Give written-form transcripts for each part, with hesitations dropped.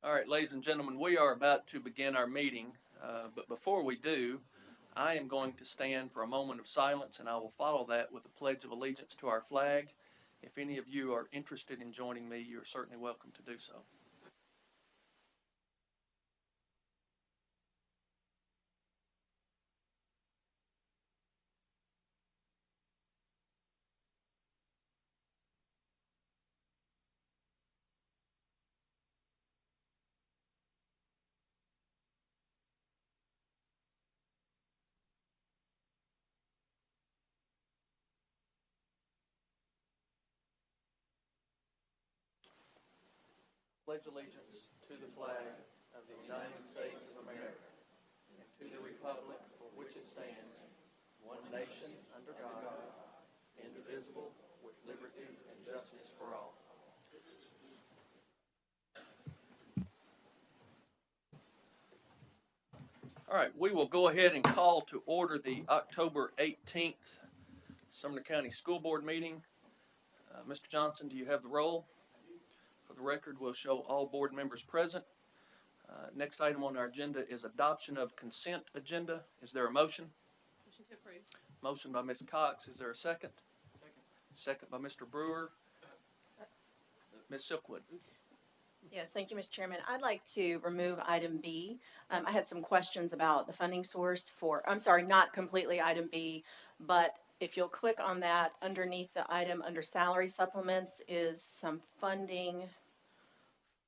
All right, ladies and gentlemen, we are about to begin our meeting, but before we do, I am going to stand for a moment of silence, and I will follow that with a pledge of allegiance to our flag. If any of you are interested in joining me, you're certainly welcome to do so. Pledge allegiance to the flag of the United States of America and to the republic for which it stands, one nation under God, indivisible, with liberty and justice for all. All right, we will go ahead and call to order the October 18th Sumner County School Board meeting. Mr. Johnson, do you have the roll? For the record, we'll show all board members present. Next item on our agenda is adoption of consent agenda. Is there a motion? Motion to approve. Motion by Ms. Cox. Is there a second? Second by Mr. Brewer. Ms. Silkwood. Yes, thank you, Mr. Chairman. I'd like to remove item B. I had some questions about the funding source not completely item B, but if you'll click on that, underneath the item under salary supplements is some funding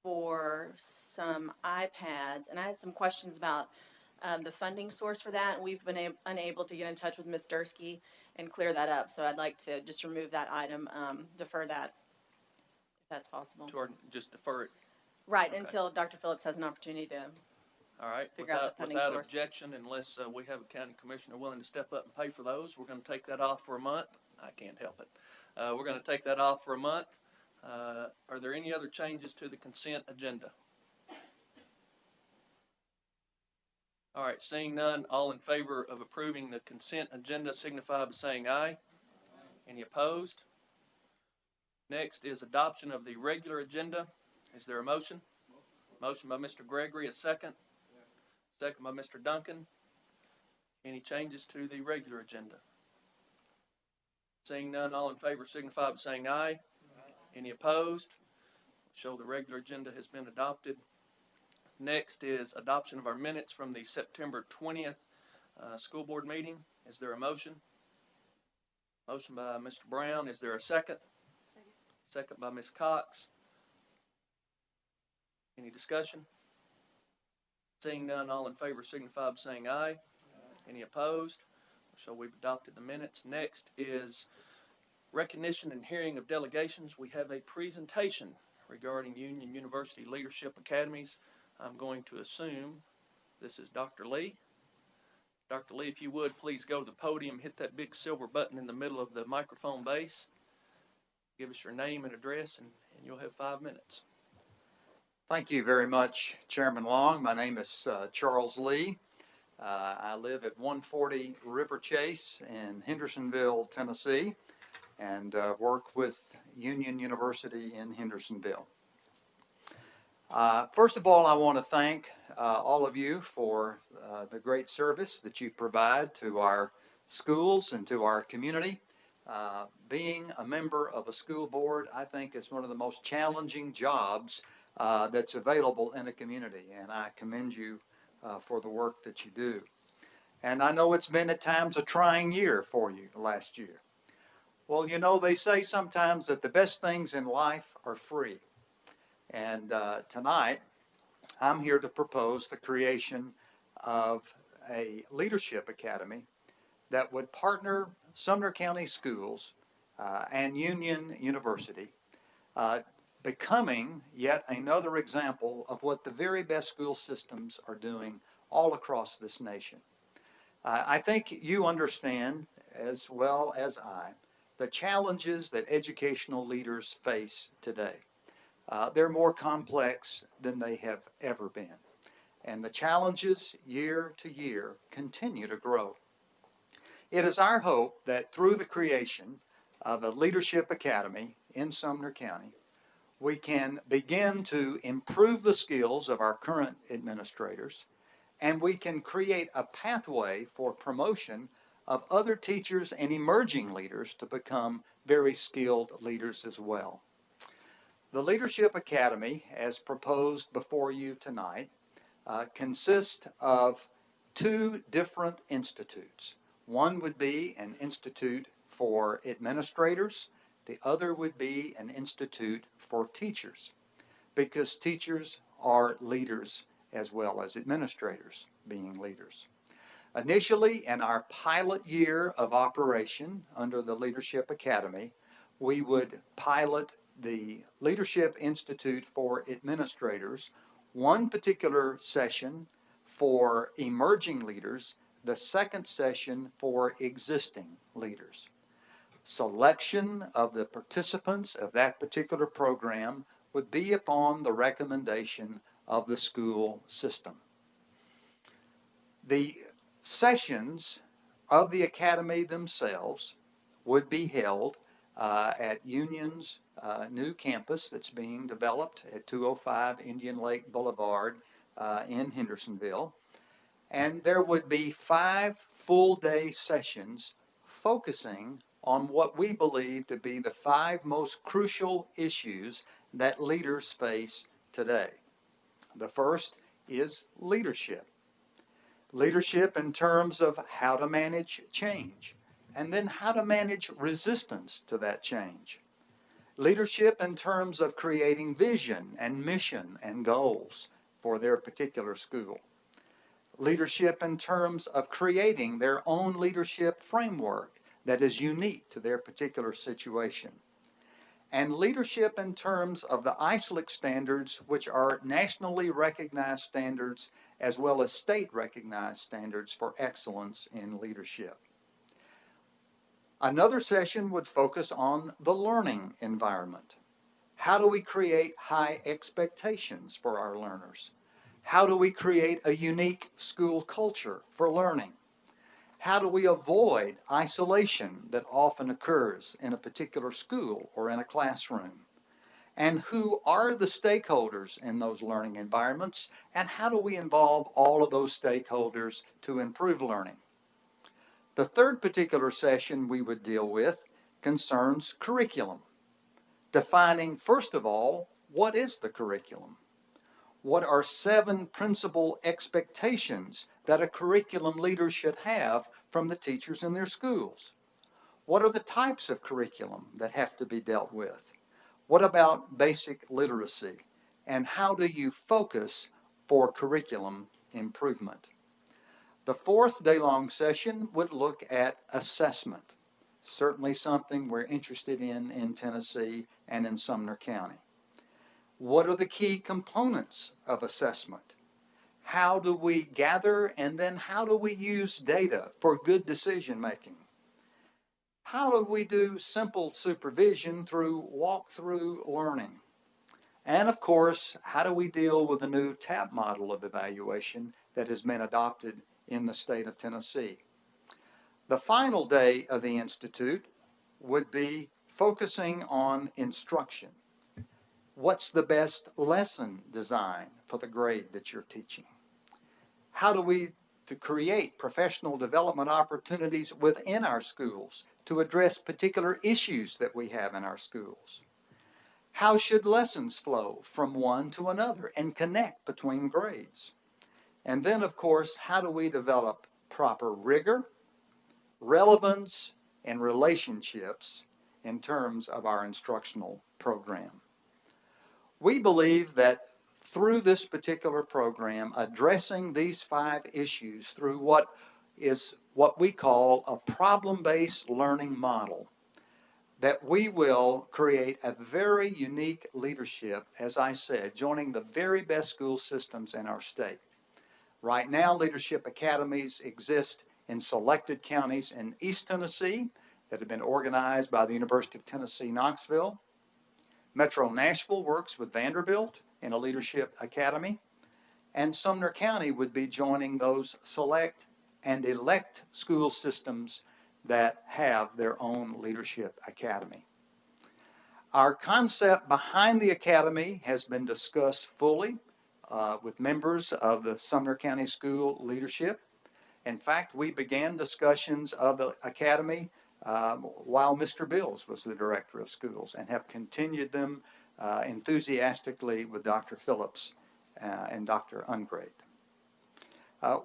for some iPads, and I had some questions about the funding source for that, and we've been unable to get in touch with Ms. Dursky and clear that up, so I'd like to just remove that item, defer that, if that's possible. Or just defer it. Right, Okay. until Dr. Phillips has an opportunity to, All right. Figure out the funding without source. objection, unless we have a county commissioner willing to step up and pay for those, we're going to take that off for a month. I can't help it. We're going to take that off for a month. Are there any other changes to the consent agenda? All right, seeing none, all in favor of approving the consent agenda signify by saying aye. Any opposed? Next is adoption of the regular agenda. Is there a motion? Motion by Mr. Gregory, a second. Second by Mr. Duncan. Any changes to the regular agenda? Seeing none, all in favor signify by saying aye. Any opposed? Show the regular agenda has been adopted. Next is adoption of our minutes from the September 20th school board meeting. Is there a motion? Motion by Mr. Brown. Is there a second? Second by Ms. Cox. Any discussion? Seeing none, all in favor signify by saying aye. Any opposed? So we've adopted the minutes. Next is recognition and hearing of delegations. We have a presentation regarding Union University Leadership Academies. I'm going to assume this is Dr. Lee. Dr. Lee, if you would, please go to the podium, hit that big silver button in the middle of the microphone base. Give us your name and address, and you'll have 5 minutes. Thank you very much, Chairman Long. My name is Charles Lee. I live at 140 River Chase in Hendersonville, Tennessee, and work with Union University in Hendersonville. First of all, I want to thank all of you for the great service that you provide to our schools and to our community. Being a member of a school board, I think, is one of the most challenging jobs that's available in a community, and I commend you for the work that you do. And I know it's been at times a trying year for you last year. Well, you know, they say sometimes that the best things in life are free. And tonight, I'm here to propose the creation of a leadership academy that would partner Sumner County Schools and Union University, becoming yet another example of what the very best school systems are doing all across this nation. I think you understand as well as I the challenges that educational leaders face today. They're more complex than they have ever been. And the challenges year to year continue to grow. It is our hope that through the creation of a leadership academy in Sumner County, we can begin to improve the skills of our current administrators, and we can create a pathway for promotion of other teachers and emerging leaders to become very skilled leaders as well. The Leadership Academy, as proposed before you tonight, consists of two different institutes. One would be an institute for administrators. The other would be an institute for teachers, because teachers are leaders as well as administrators being leaders. Initially, in our pilot year of operation under the Leadership Academy, we would pilot the Leadership Institute for Administrators, one particular session for emerging leaders, the second session for existing leaders. Selection of the participants of that particular program would be upon the recommendation of the school system. The sessions of the academy themselves would be held at Union's new campus that's being developed at 205 Indian Lake Boulevard in Hendersonville. And there would be 5 full-day sessions focusing on what we believe to be the 5 most crucial issues that leaders face today. The first is leadership. Leadership in terms of how to manage change, and then how to manage resistance to that change. Leadership in terms of creating vision and mission and goals for their particular school. Leadership in terms of creating their own leadership framework that is unique to their particular situation. And leadership in terms of the ISLC standards, which are nationally recognized standards as well as state recognized standards for excellence in leadership. Another session would focus on the learning environment. How do we create high expectations for our learners? How do we create a unique school culture for learning? How do we avoid isolation that often occurs in a particular school or in a classroom? And who are the stakeholders in those learning environments? And how do we involve all of those stakeholders to improve learning? The third particular session we would deal with concerns curriculum. Defining, first of all, what is the curriculum? What are 7 principal expectations that a curriculum leader should have from the teachers in their schools? What are the types of curriculum that have to be dealt with? What about basic literacy? And how do you focus for curriculum improvement? The 4th day-long session would look at assessment, certainly something we're interested in Tennessee and in Sumner County. What are the key components of assessment? How do we gather, and then how do we use data for good decision making? How do we do simple supervision through walk-through learning? And of course, how do we deal with the new TAP model of evaluation that has been adopted in the state of Tennessee? The final day of the Institute would be focusing on instruction. What's the best lesson design for the grade that you're teaching? How do we to create professional development opportunities within our schools to address particular issues that we have in our schools? How should lessons flow from one to another and connect between grades? And then, of course, how do we develop proper rigor, relevance, and relationships in terms of our instructional program? We believe that through this particular program, addressing these 5 issues through what we call a problem-based learning model, that we will create a very unique leadership, as I said, joining the very best school systems in our state. Right now, leadership academies exist in selected counties in East Tennessee that have been organized by the University of Tennessee, Knoxville. Metro Nashville works with Vanderbilt in a leadership academy, and Sumner County would be joining those select and elect school systems that have their own leadership academy. Our concept behind the academy has been discussed fully with members of the Sumner County School leadership. In fact, we began discussions of the academy while Mr. Bills was the director of schools and have continued them enthusiastically with Dr. Phillips and Dr. Ungreat.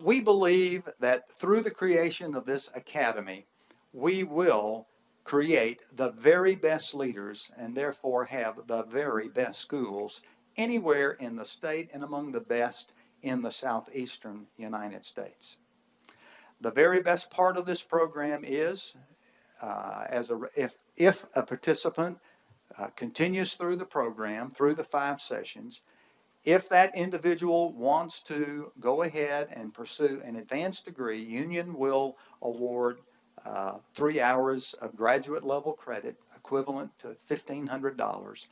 We believe that through the creation of this academy, we will create the very best leaders and therefore have the very best schools anywhere in the state and among the best in the southeastern United States. The very best part of this program is if a participant continues through the program, through the 5 sessions, if that individual wants to go ahead and pursue an advanced degree, Union will award 3 hours of graduate level credit equivalent to $1,500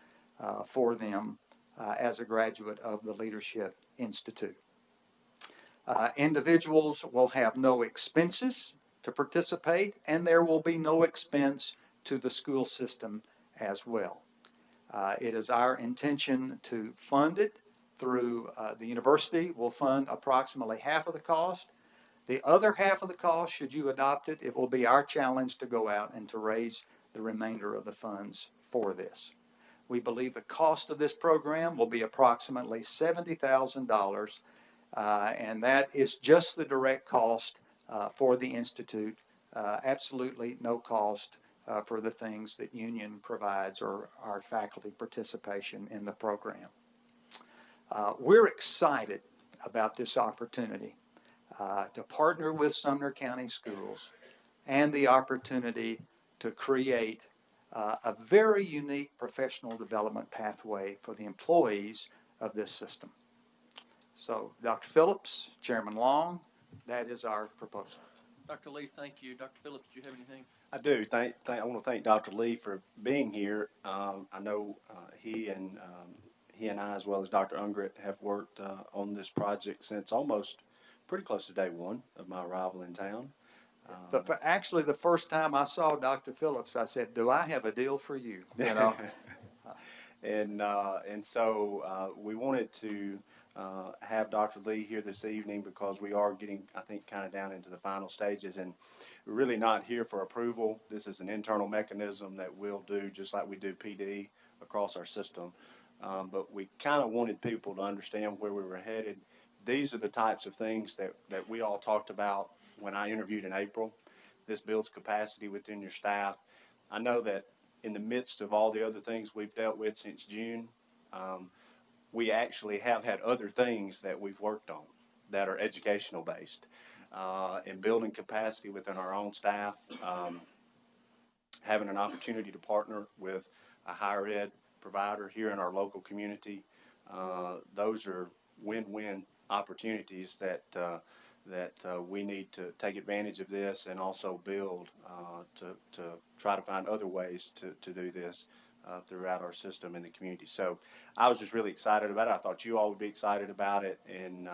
for them as a graduate of the Leadership Institute. Individuals will have no expenses to participate, and there will be no expense to the school system as well. It is our intention to fund it through the university will fund approximately half of the cost. The other half of the cost, should you adopt it, it will be our challenge to go out and to raise the remainder of the funds for this. We believe the cost of this program will be approximately $70,000, and that is just the direct cost for the Institute. Absolutely no cost for the things that Union provides or our faculty participation in the program. We're excited about this opportunity to partner with Sumner County Schools and the opportunity to create a very unique professional development pathway for the employees of this system. So, Dr. Phillips, Chairman Long, that is our proposal. Dr. Lee, thank you. Dr. Phillips, do you have anything? I do. I want to thank Dr. Lee for being here. I know he and I, as well as Dr. Ungreat, have worked on this project since almost pretty close to day one of my arrival in town. Actually, the first time I saw Dr. Phillips, I said, "Do I have a deal for you?" You know. And so we wanted to have Dr. Lee here this evening because we are getting, I think, kind of down into the final stages, and we're really not here for approval. This is an internal mechanism that we'll do just like we do PD across our system. But we kind of wanted people to understand where we were headed. These are the types of things that we all talked about when I interviewed in April. This builds capacity within your staff. I know that in the midst of all the other things we've dealt with since June, we actually have had other things that we've worked on that are educational based. In building capacity within our own staff, having an opportunity to partner with a higher ed provider here in our local community. Those are win-win opportunities that we need to take advantage of this and also build to try to find other ways to do this throughout our system in the community. So I was just really excited about it. I thought you all would be excited about it, and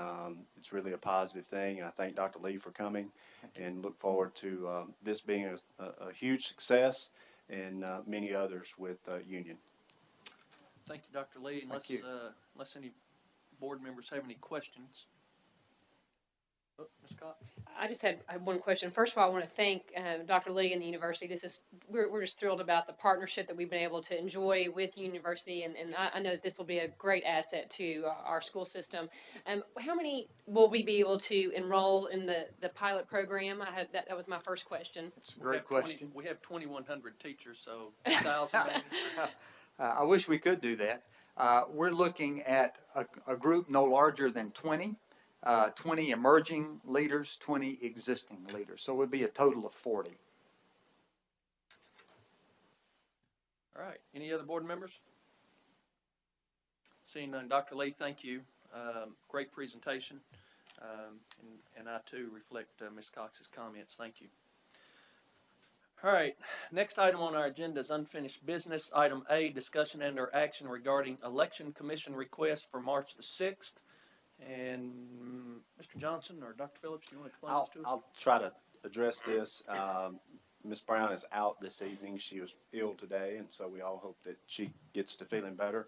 it's really a positive thing. And I thank Dr. Lee for coming and look forward to this being a huge success and many others with Union. Thank you, Dr. Lee. Unless any board members have any questions. Ms. Cox? I just had one question. First of all, I want to thank Dr. Lee and the university. We're just thrilled about the partnership that we've been able to enjoy with University, and I know that this will be a great asset to our school system. How many will we be able to enroll in the pilot program? That was my first question. It's a great question. We have 2,100 teachers, so 2,000 maybe. I wish we could do that. We're looking at a group no larger than 20 emerging leaders, 20 existing leaders. So it would be a total of 40. All right. Any other board members? Seeing none. Dr. Lee, thank you. Great presentation. And I, too, reflect Ms. Cox's comments. Thank you. All right. Next item on our agenda is unfinished business. Item A, discussion and/or action regarding election commission request for March the 6th. And Mr. Johnson or Dr. Phillips, do you want to explain this to us? I'll try to address this. Ms. Brown is out this evening. She was ill today, and so we all hope that she gets to feeling better.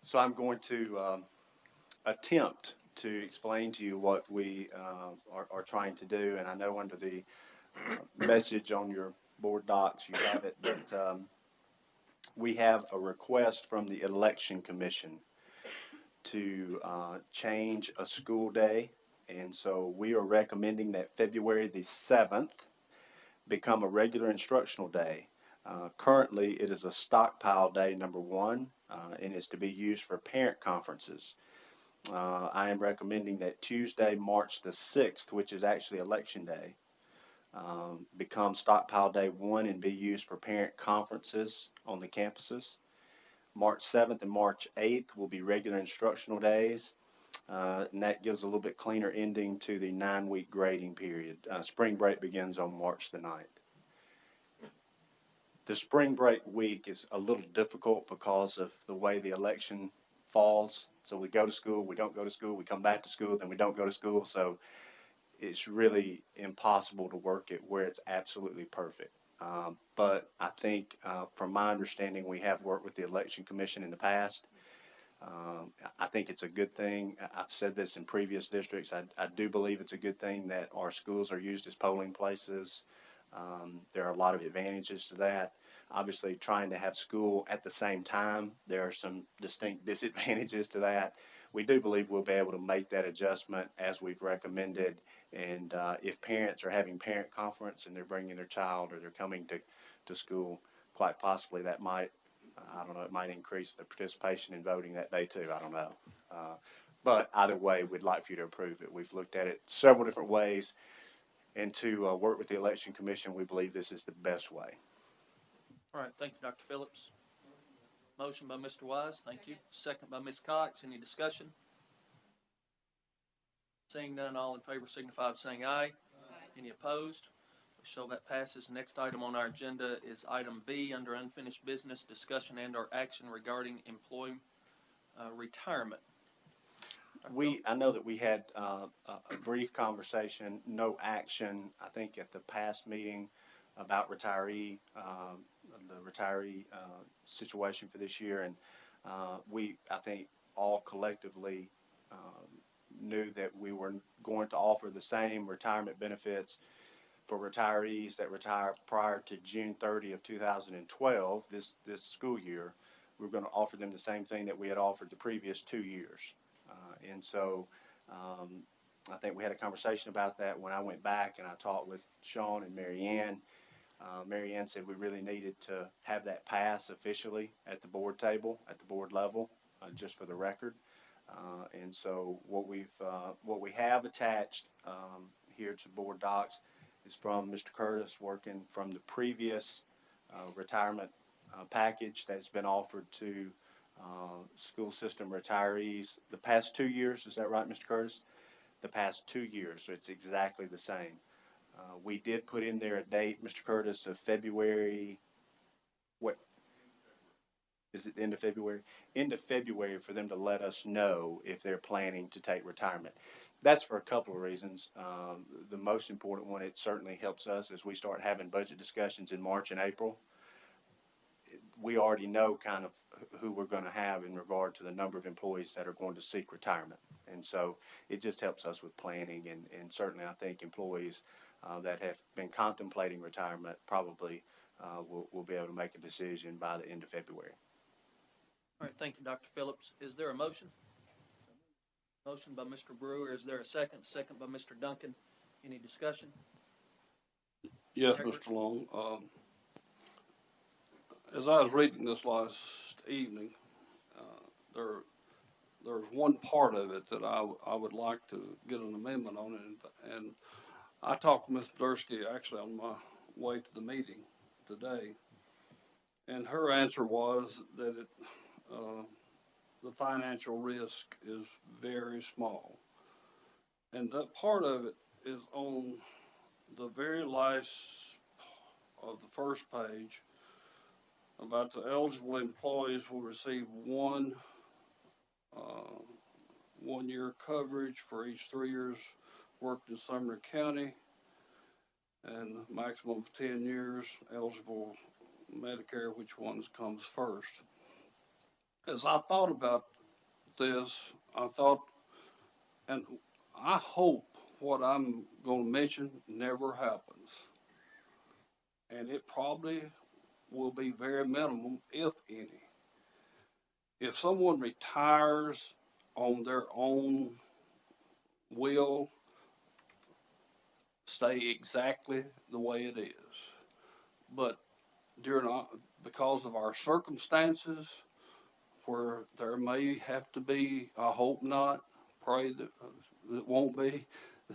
So I'm going to attempt to explain to you what we are trying to do. And I know under the message on your board docs, you have it, but we have a request from the Election Commission to change a school day. And so we are recommending that February the 7th become a regular instructional day. Currently, it is a stockpile day, number one, and is to be used for parent conferences. I am recommending that Tuesday, March the 6th, which is actually Election Day, become stockpile day one and be used for parent conferences on the campuses. March 7th and March 8th will be regular instructional days, and that gives a little bit cleaner ending to the 9-week grading period. Spring break begins on March the 9th. The spring break week is a little difficult because of the way the election falls. So we go to school, we don't go to school, we come back to school, then we don't go to school. So it's really impossible to work it where it's absolutely perfect. But I think, from my understanding, we have worked with the Election Commission in the past. I think it's a good thing. I've said this in previous districts. I do believe it's a good thing that our schools are used as polling places. There are a lot of advantages to that. Obviously, trying to have school at the same time, there are some distinct disadvantages to that. We do believe we'll be able to make that adjustment as we've recommended. And if parents are having parent conference and they're bringing their child or they're coming to school, quite possibly that might, I don't know, it might increase the participation in voting that day too. I don't know. But either way, we'd like for you to approve it. We've looked at it several different ways. And to work with the Election Commission, we believe this is the best way. All right, thank you, Dr. Phillips. Motion by Mr. Wise, thank you. Second by Ms. Cox. Any discussion? Seeing none, all in favor signify by saying aye. Aye. Any opposed? We show that passes. Next item on our agenda is item B under unfinished business, discussion and/or action regarding employee retirement. I know that we had a brief conversation, no action, I think at the past meeting about the retiree situation for this year. And I think all collectively knew that we were going to offer the same retirement benefits for retirees that retire prior to June 30 of 2012, this school year. We're going to offer them the same thing that we had offered the previous 2 years. And so I think we had a conversation about that when I went back and I talked with Sean and Mary Ann. Mary Ann said we really needed to have that pass officially at the board table, at the board level, just for the record. And so what we have attached here to board docs is from Mr. Curtis, working from the previous retirement package that's been offered to school system retirees the past 2 years. Is that right, Mr. Curtis? The past 2 years, so it's exactly the same. We did put in there a date, Mr. Curtis, of February. What is it? End of February? End of February for them to let us know if they're planning to take retirement. That's for a couple of reasons. The most important one, it certainly helps us as we start having budget discussions in March and April. We already know kind of who we're going to have in regard to the number of employees that are going to seek retirement. And so it just helps us with planning. And certainly I think employees that have been contemplating retirement probably will be able to make a decision by the end of February. All right, thank you, Dr. Phillips. Is there a motion? Motion by Mr. Brewer. Is there a second? Second by Mr. Duncan. Any discussion? Yes, Mr. Long. As I was reading this last evening, there's one part of it that I would like to get an amendment on, and I talked to Ms. Dursky actually on my way to the meeting today, and her answer was that the financial risk is very small, and that part of it is on the very last of the first page about the eligible employees will receive one year coverage for each 3 years worked in Sumner County. and maximum of 10 years, eligible Medicare, which ones comes first. As I thought about this, I thought, and I hope what I'm going to mention never happens. And it probably will be very minimum, if any. If someone retires on their own will, stay exactly the way it is. But because of our circumstances, where there may have to be, I hope not, pray that it won't be,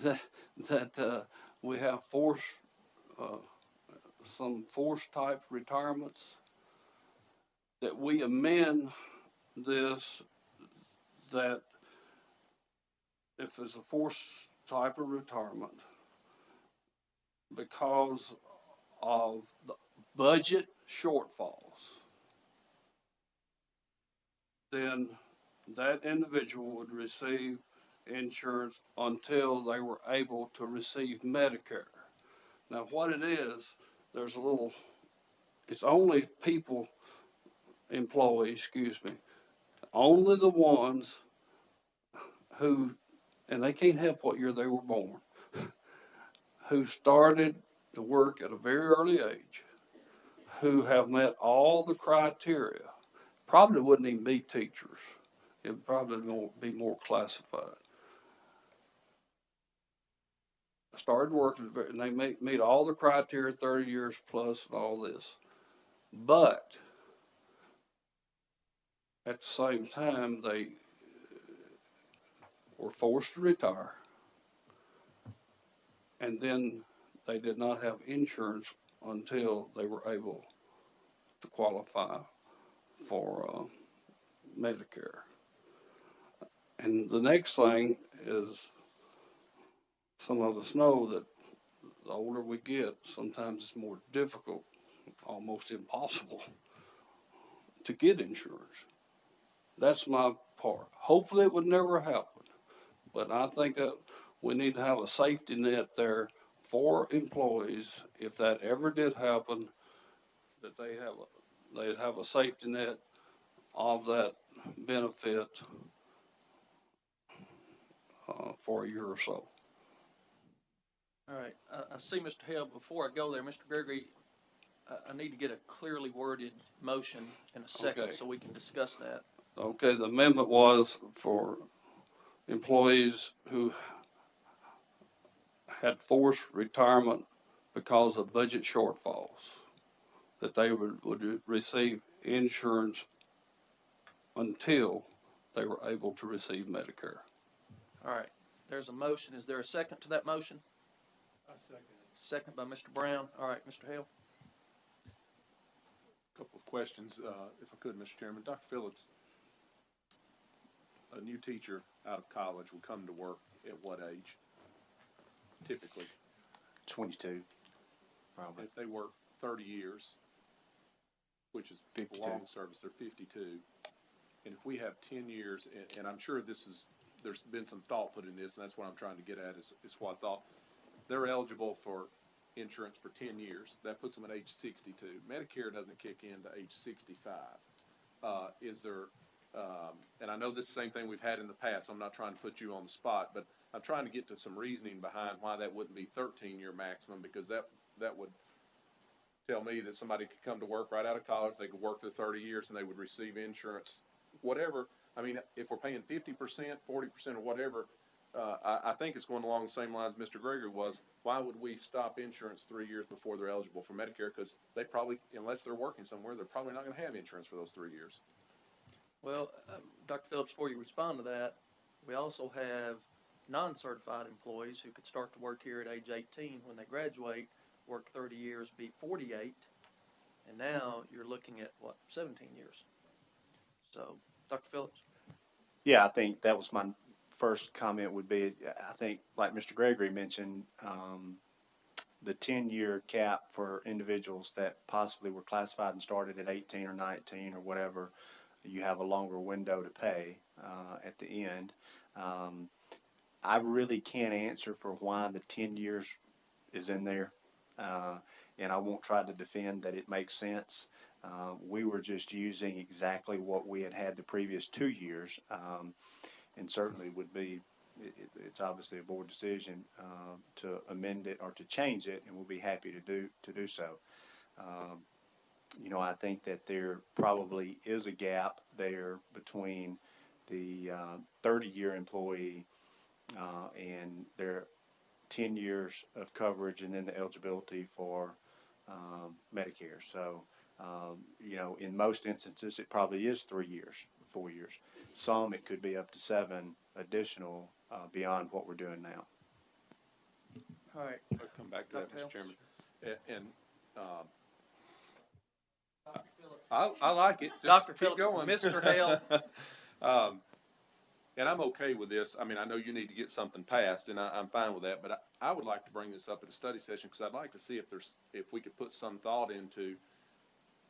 that we have uh, some forced type retirements, that we amend this, that if it's a forced type of retirement, because of the budget shortfalls, then that individual would receive insurance until they were able to receive Medicare. Now, what it is, there's a little, it's only employees, excuse me, only the ones who, and they can't help what year they were born, who started to work at a very early age, who have met all the criteria, probably wouldn't even be teachers. It would probably be more classified. Started working, and they meet all the criteria, 30 years plus and all this. But at the same time, they were forced to retire. And then they did not have insurance until they were able to qualify for Medicare. And the next thing is, some of us know that the older we get, sometimes it's more difficult, almost impossible, to get insurance. That's my part. Hopefully it would never happen, but I think that we need to have a safety net there for employees. If that ever did happen, that they'd have a safety net of that benefit for a year or so. All right, I see Mr. Hale. Before I go there, Mr. Gregory, I need to get a clearly worded motion in a second Okay. so we can discuss that. Okay, the amendment was for employees who had forced retirement because of budget shortfalls, that they would receive insurance until they were able to receive Medicare. All right, there's a motion. Is there a second to that motion? I second it. Second by Mr. Brown. All right, Mr. Hale. Couple of questions, if I could, Mr. Chairman. Dr. Phillips, a new teacher out of college will come to work at what age? Typically, 22, probably. if they work 30 years, which is 52. long service, they're 52. And if we have 10 years, and I'm sure there's been some thought put in this, and that's what I'm trying to get at is what I thought. They're eligible for insurance for 10 years. That puts them at age 62. Medicare doesn't kick in to age 65. Is there, and I know this is the same thing we've had in the past, so I'm not trying to put you on the spot, but I'm trying to get to some reasoning behind why that wouldn't be 13-year maximum, because that would tell me that somebody could come to work right out of college, they could work their 30 years, and they would receive insurance, whatever. I mean, if we're paying 50%, 40%, or whatever, I think it's going along the same lines Mr. Gregory was. Why would we stop insurance 3 years before they're eligible for Medicare? Because they probably, unless they're working somewhere, they're probably not going to have insurance for those 3 years. Well, Dr. Phillips, before you respond to that, we also have non-certified employees who could start to work here at age 18 when they graduate, work 30 years, be 48, and now you're looking at, 17 years. So, Dr. Phillips? Yeah, I think that was my first comment would be, I think, like Mr. Gregory mentioned, the 10-year cap for individuals that possibly were classified and started at 18 or 19 or whatever, you have a longer window to pay at the end. I really can't answer for why the 10 years is in there. And I won't try to defend that it makes sense. We were just using exactly what we had had the previous 2 years, and certainly would be, it's obviously a board decision to amend it or to change it, and we'll be happy to do so. You know, I think that there probably is a gap there between the 30-year employee and their 10 years of coverage and then the eligibility for Medicare. So, you know, in most instances, it probably is 3 years, 4 years. Some, it could be up to 7 additional beyond what we're doing now. All right, I'll come back to that, Dr. Mr. Chairman. Helms? And, I like it. Just Dr. keep Phillips, going. Mr. Hale. And I'm okay with this. I mean, I know you need to get something passed, and I'm fine with that, but I would like to bring this up at a study session, because I'd like to see if we could put some thought into,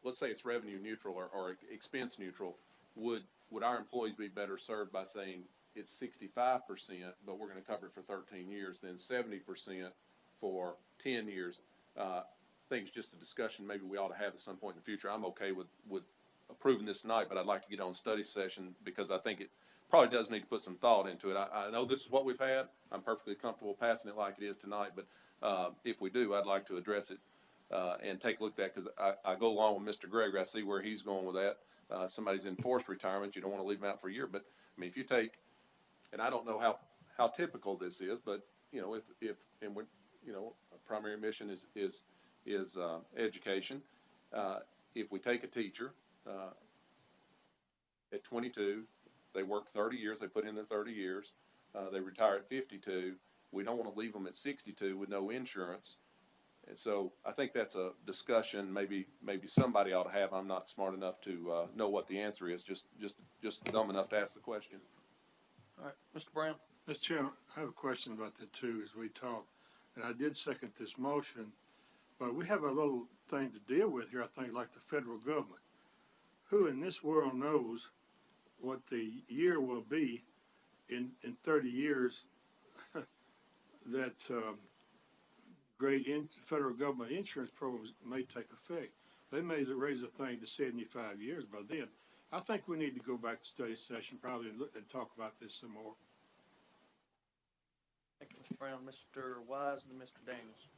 let's say it's revenue neutral or expense neutral. Would our employees be better served by saying it's 65%, but we're gonna cover it for 13 years, than 70% for 10 years? I think it's just a discussion maybe we ought to have at some point in the future. I'm okay with approving this tonight, but I'd like to get on study session, because I think it probably does need to put some thought into it. I know this is what we've had. I'm perfectly comfortable passing it like it is tonight, but if we do, I'd like to address it and take a look at that, because I go along with Mr. Gregory. I see where he's going with that. Somebody's in forced retirement, you don't want to leave them out for a year. But I mean, if you take, and I don't know how typical this is, but you know, if and when, you know, primary mission is education. If we take a teacher at 22, they work 30 years, they put in their 30 years, they retire at 52. We don't want to leave them at 62 with no insurance. And so I think that's a discussion maybe somebody ought to have. I'm not smart enough to know what the answer is, just dumb enough to ask the question. All right, Mr. Brown? Mr. Chairman, I have a question about that too as we talk. And I did second this motion, but we have a little thing to deal with here, I think, like the federal government. Who in this world knows what the year will be in 30 years that federal government insurance programs may take effect? They may raise the thing to 75 years by then. I think we need to go back to study session probably and talk about this some more. Thank you, Mr. Brown. Mr. Wise and Mr. Daniels.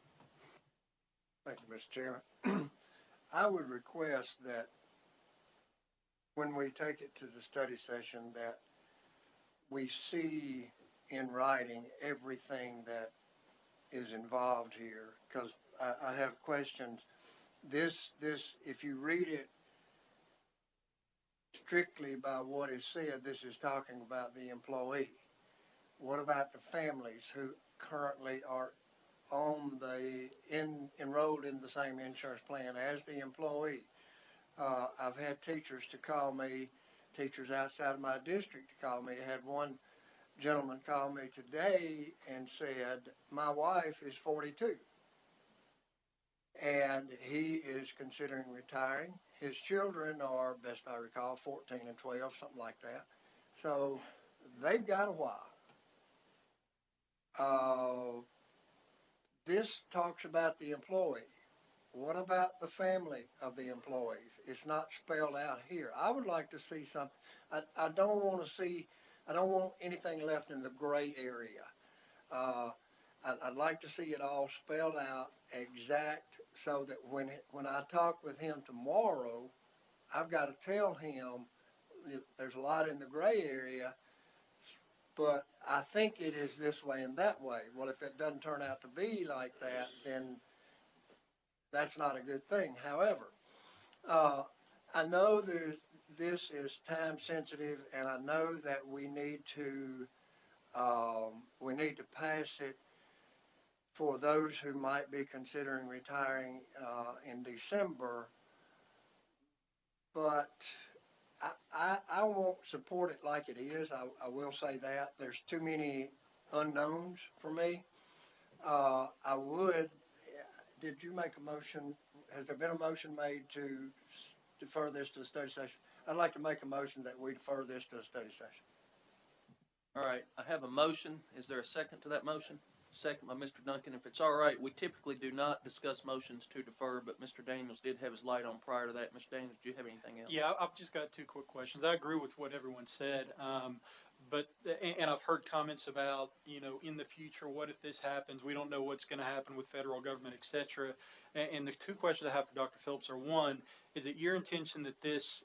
Thank you, Mr. Chairman. I would request that when we take it to the study session, that we see in writing everything that is involved here, because I have questions. This, if you read it strictly by what is said, this is talking about the employee. What about the families who currently are enrolled in the same insurance plan as the employee? I've had teachers to call me, teachers outside of my district to call me. I had one gentleman call me today and said, my wife is 42 and he is considering retiring. His children are, best I recall, 14 and 12, something like that. So they've got a while. This talks about the employee. What about the family of the employees? It's not spelled out here. I would like to see something. I don't want anything left in the gray area. I'd like to see it all spelled out exact, so that when I talk with him tomorrow, I've got to tell him there's a lot in the gray area, but I think it is this way and that way. Well, if it doesn't turn out to be like that, then that's not a good thing. However, I know this is time sensitive, and I know that we need to pass it for those who might be considering retiring in December. But I won't support it like it is. I will say that. There's too many unknowns for me. I would, did you make a motion? Has there been a motion made to defer this to the study session? I'd like to make a motion that we defer this to a study session. All right, I have a motion. Is there a second to that motion? Second by Mr. Duncan. If it's all right, we typically do not discuss motions to defer, but Mr. Daniels did have his light on prior to that. Mr. Daniels, do you have anything else? Yeah, I've just got two quick questions. I agree with what everyone said, and I've heard comments about, in the future, what if this happens? We don't know what's going to happen with federal government, et cetera. And the two questions I have for Dr. Phillips are, one, is it your intention that this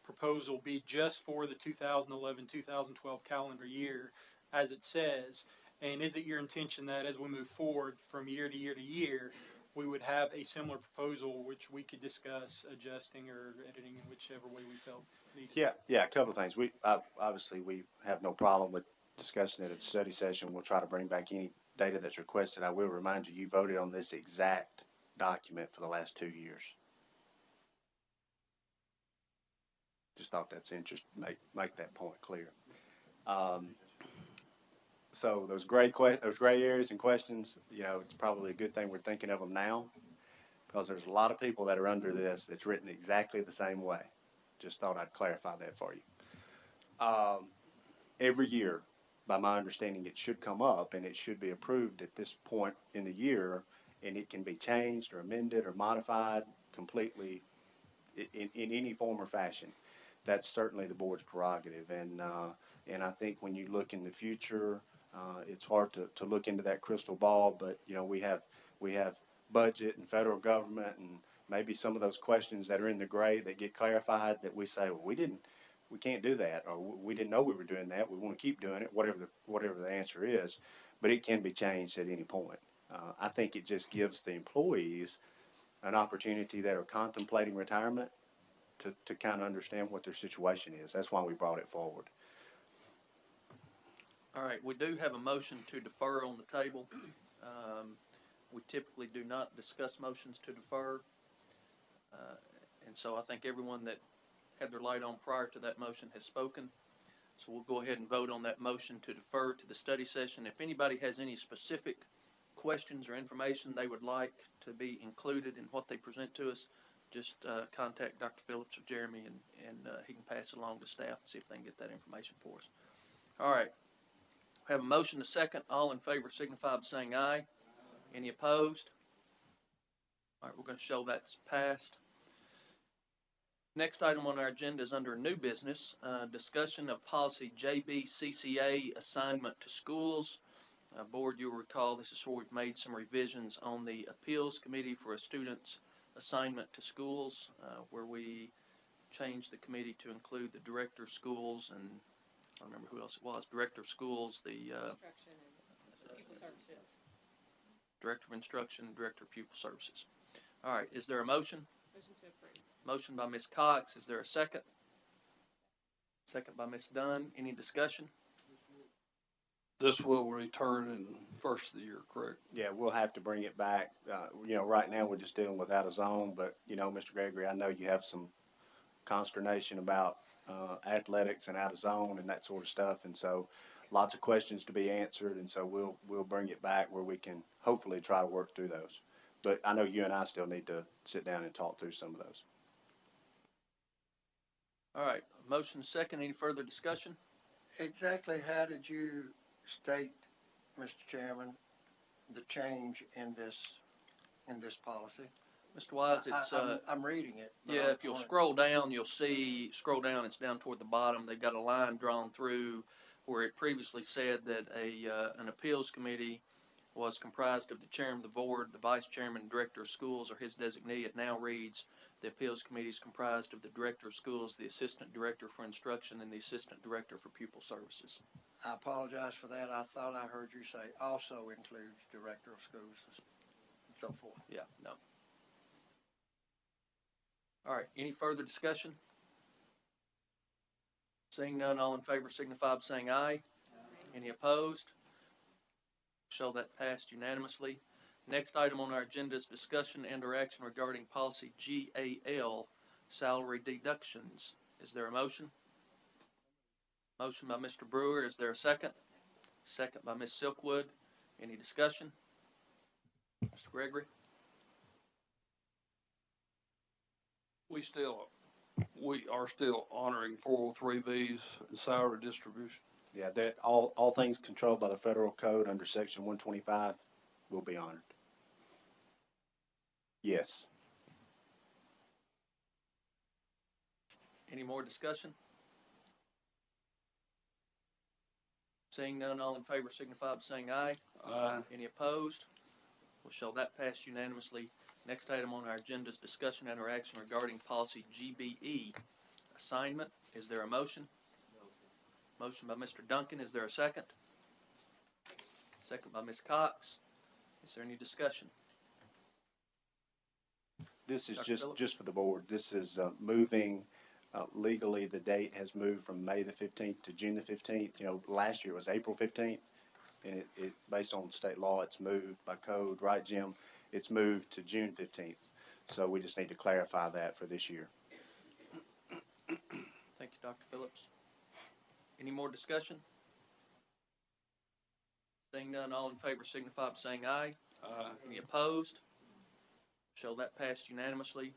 proposal be just for the 2011-2012 calendar year, as it says? And is it your intention that as we move forward from year to year to year, we would have a similar proposal which we could discuss adjusting or editing in whichever way we felt needed? Yeah, a couple of things. Obviously, we have no problem with discussing it at the study session. We'll try to bring back any data that's requested. I will remind you, you voted on this exact document for the last 2 years. Just thought that's interesting. Make that point clear. So those gray areas and questions, it's probably a good thing we're thinking of them now, because there's a lot of people that are under this that's written exactly the same way. Just thought I'd clarify that for you. Every year, by my understanding, it should come up and it should be approved at this point in the year, and it can be changed or amended or modified completely in any form or fashion. That's certainly the board's prerogative, and I think when you look in the future, it's hard to look into that crystal ball, but we have budget and federal government, and maybe some of those questions that are in the gray that get clarified, that we say, well, we can't do that, or we didn't know we were doing that. We want to keep doing it, whatever the answer is, but it can be changed at any point. I think it just gives the employees an opportunity that are contemplating retirement to kind of understand what their situation is. That's why we brought it forward. All right, we do have a motion to defer on the table. We typically do not discuss motions to defer. And so I think everyone that had their light on prior to that motion has spoken. So we'll go ahead and vote on that motion to defer to the study session. If anybody has any specific questions or information they would like to be included in what they present to us, just contact Dr. Phillips or Jeremy, and he can pass it along to staff and see if they can get that information for us. All right. We have a motion to second. All in favor signify by saying aye. Any opposed? All right, we're going to show that's passed. Next item on our agenda is under new business, discussion of policy JBCCA assignment to schools. Board, you'll recall this is where we've made some revisions on the appeals committee for a student's assignment to schools, where we changed the committee to include the director of schools and I don't remember who else it was, director of schools, the Instruction and pupil services. director of instruction, director of pupil services. All right, is there a motion? Motion to approve. Motion by Ms. Cox. Is there a second? Second by Ms. Dunn. Any discussion? This will return in first of the year, correct? Yeah, we'll have to bring it back. Right now we're just dealing with out of zone, but Mr. Gregory, I know you have some consternation about athletics and out of zone and that sort of stuff, and so lots of questions to be answered, and so we'll bring it back where we can hopefully try to work through those. But I know you and I still need to sit down and talk through some of those. All right, motion second. Any further discussion? Exactly how did you state, Mr. Chairman, the change in this policy? Mr. Wise, it's, I'm reading it. but yeah, I if you'll wanna- scroll down, you'll see, it's down toward the bottom. They've got a line drawn through where it previously said that an appeals committee was comprised of the chairman of the board, the vice chairman, director of schools, or his designee. It now reads, the appeals committee is comprised of the director of schools, the assistant director for instruction, and the assistant director for pupil services. I apologize for that. I thought I heard you say also includes director of schools and so forth. Yeah, no. All right, any further discussion? Seeing none, all in favor signify by saying aye. Any opposed? Show that passed unanimously. Next item on our agenda is discussion and or action regarding policy GAL, salary deductions. Is there a motion? Motion by Mr. Brewer. Is there a second? Second by Ms. Silkwood. Any discussion? Mr. Gregory? We are still honoring 403Bs and salary distribution. Yeah, that all things controlled by the federal code under section 125 will be honored. Yes. Any more discussion? Seeing none, all in favor signify by saying aye. Any opposed? We'll show that passed unanimously. Next item on our agenda is discussion and or action regarding policy GBE, assignment. Is there a motion? Motion by Mr. Duncan. Is there a second? Second by Ms. Cox. Is there any discussion? This is Dr. Phillips? just for the board. This is moving legally. The date has moved from May the 15th to June the 15th. You know, last year it was April 15th, and it based on state law, it's moved by code, right, Jim? It's moved to June 15th. So we just need to clarify that for this year. Thank you, Dr. Phillips. Any more discussion? Seeing none, all in favor signify by saying aye. Any opposed? Show that passed unanimously.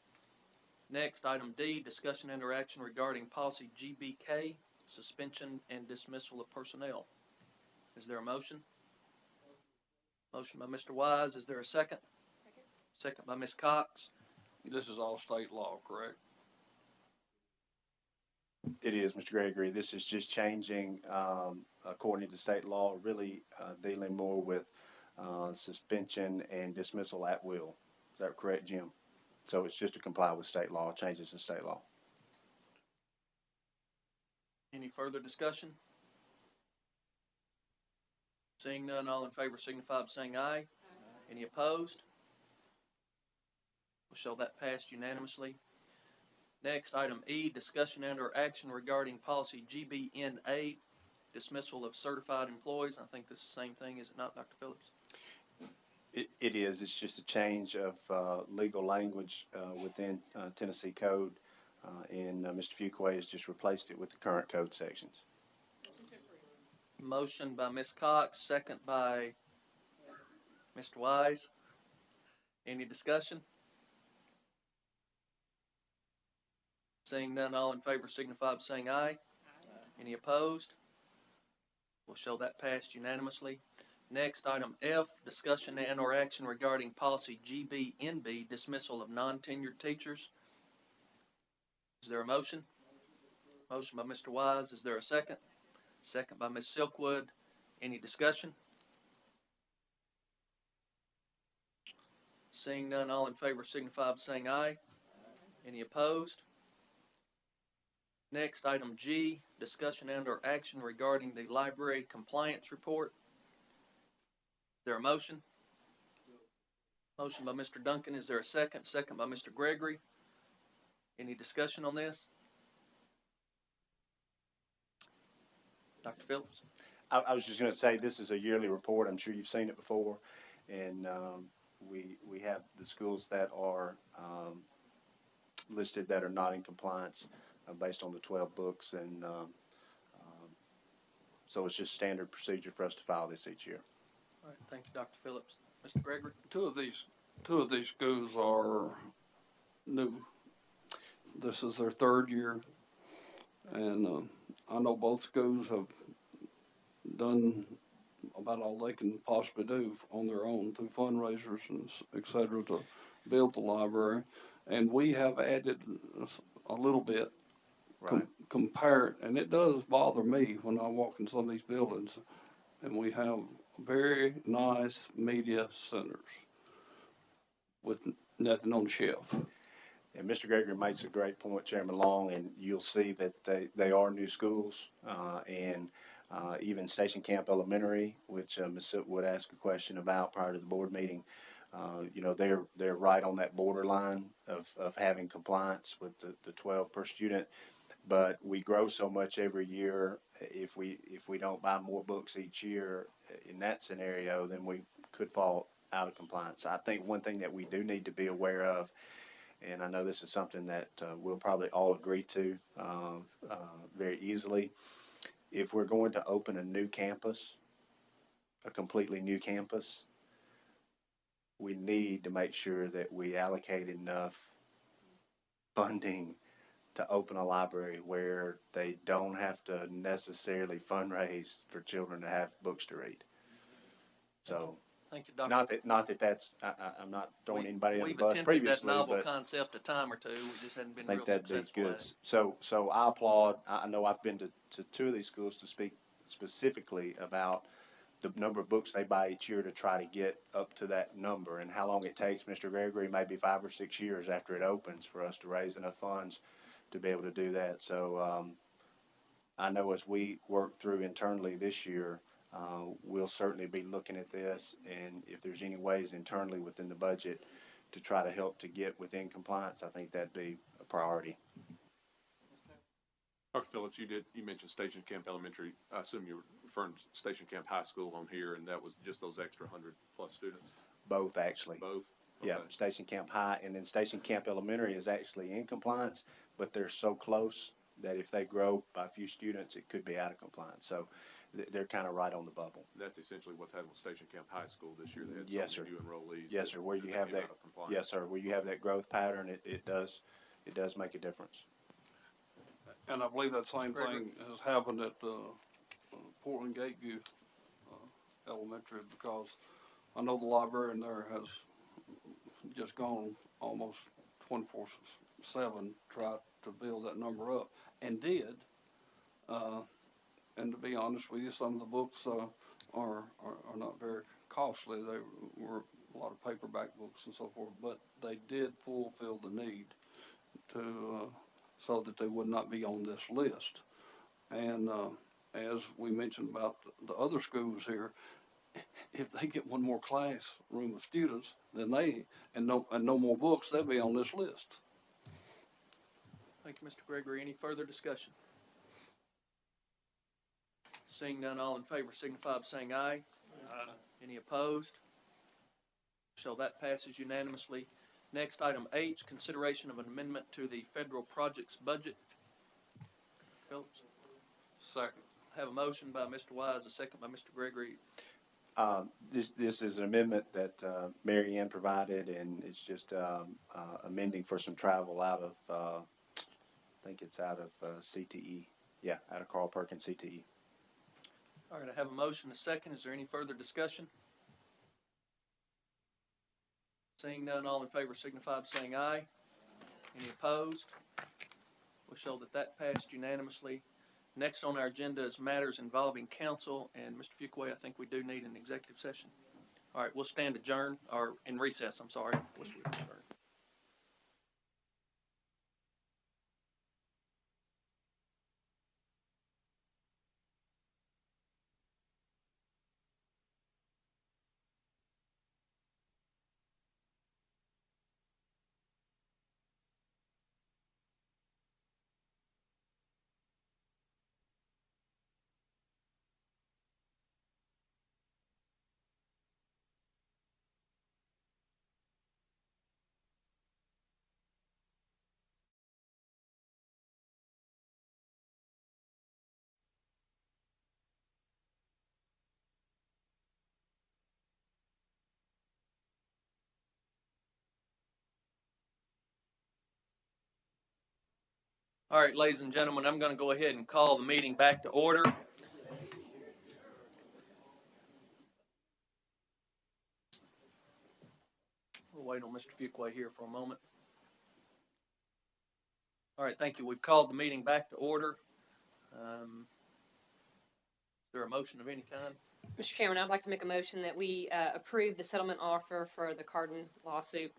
Next, item D, discussion and action regarding policy GBK, suspension and dismissal of personnel. Is there a motion? Motion by Mr. Wise. Is there a second? Second by Ms. Cox. This is all state law, correct? It is, Mr. Gregory. This is just changing, according to state law, really dealing more with suspension and dismissal at will. Is that correct, Jim? So it's just to comply with state law, changes in state law. Any further discussion? Seeing none, all in favor signify by saying aye. Any opposed? We'll show that passed unanimously. Next, item E, discussion and or action regarding policy GBNA, dismissal of certified employees. I think this is the same thing, is it not, Dr. Phillips? It is. It's just a change of legal language within Tennessee code, and Mr. Fuqua has just replaced it with the current code sections. Motion by Ms. Cox, second by Mr. Wise. Any discussion? Seeing none, all in favor signify by saying aye. Any opposed? We'll show that passed unanimously. Next, item F, discussion and or action regarding policy GBNB, dismissal of non-tenured teachers. Is there a motion? Motion by Mr. Wise. Is there a second? Second by Ms. Silkwood. Any discussion? Seeing none, all in favor signify by saying aye. Any opposed? Next, item G, discussion and or action regarding the library compliance report. Is there a motion? Motion by Mr. Duncan. Is there a second? Second by Mr. Gregory. Any discussion on this? Dr. Phillips? I was just going to say, this is a yearly report. I'm sure you've seen it before. And we have the schools that are listed that are not in compliance based on the 12 books. And so it's just standard procedure for us to file this each year. All right, thank you, Dr. Phillips. Mr. Gregory? Two of these schools are new. This is their third year, and I know both schools have done about all they can possibly do on their own through fundraisers and et cetera to build the library, and we have added a little bit. Right. Compared, and it does bother me when I walk in some of these buildings, and we have very nice media centers with nothing on the shelf. And Mr. Gregory makes a great point, Chairman Long, and you'll see that they are new schools, and even Station Camp Elementary, which Ms. Silkwood asked a question about prior to the board meeting, you know, they're right on that borderline of having compliance with the 12 per student. But we grow so much every year. If we don't buy more books each year in that scenario, then we could fall out of compliance. I think one thing that we do need to be aware of, and I know this is something that we'll probably all agree to very easily, if we're going to open a new campus, a completely new campus, we need to make sure that we allocate enough funding to open a library where they don't have to necessarily fundraise for children to have books to read. So, Thank you, Dr. not that that's, I'm not throwing anybody on the We've bus attempted that previously, novel but concept a time or two, we just hadn't been I real think that'd be successful good. at it. So I applaud, I know I've been to two of these schools to speak specifically about the number of books they buy each year to try to get up to that number, and how long it takes, Mr. Gregory, maybe 5 or 6 years after it opens for us to raise enough funds to be able to do that. So, I know as we work through internally this year, we'll certainly be looking at this, and if there's any ways internally within the budget to try to help to get within compliance, I think that'd be a priority. Dr. Phillips, you mentioned Station Camp Elementary. I assume you're referring to Station Camp High School on here, and that was just those extra 100+ students? Both, actually. Both? Yeah, Okay. Station Camp High, and then Station Camp Elementary is actually in compliance, but they're so close that if they grow by a few students, it could be out of compliance. So they're kind of right on the bubble. That's essentially what's happened with Station Camp High School this year. They had Yes, so many sir. new enrollees. Yes, sir. Where you that have came that, out of compliance. yes, sir. Where you have that growth pattern, it does make a difference. And I believe that same thing has happened at, Portland Gateview, Elementary, because I know the librarian there has just gone almost 24/7, tried to build that number up, and did. And to be honest with you, some of the books, are not very costly. They were a lot of paperback books and so forth, but they did fulfill the need to, so that they would not be on this list. And, as we mentioned about the other schools here, if they get one more classroom of students, then and no more books, they'll be on this list. Thank you, Mr. Gregory. Any further discussion? Seeing none, all in favor signify by saying aye. Aye. Any opposed? So that passes unanimously. Next, item H, consideration of an amendment to the federal projects budget. Phillips? Second. Have a motion by Mr. Wise, a second by Mr. Gregory. This is an amendment that Mary Ann provided, and it's just amending for some travel out of, I think it's out of CTE. Yeah, out of Carl Perkins CTE. All right, I have a motion, a second. Is there any further discussion? Seeing none, all in favor signify by saying aye. Any opposed? We'll show that that passed unanimously. Next on our agenda is matters involving council, and Mr. Fuqua, I think we do need an executive session. All right, we'll stand adjourned, or in recess, I'm sorry. All right, ladies and gentlemen, I'm going to go ahead and call the meeting back to order. We'll wait on Mr. Fuqua here for a moment. All right, thank you. We've called the meeting back to order. Is there a motion of any kind? Mr. Chairman, I'd like to make a motion that we approve the settlement offer for the Cardin lawsuit.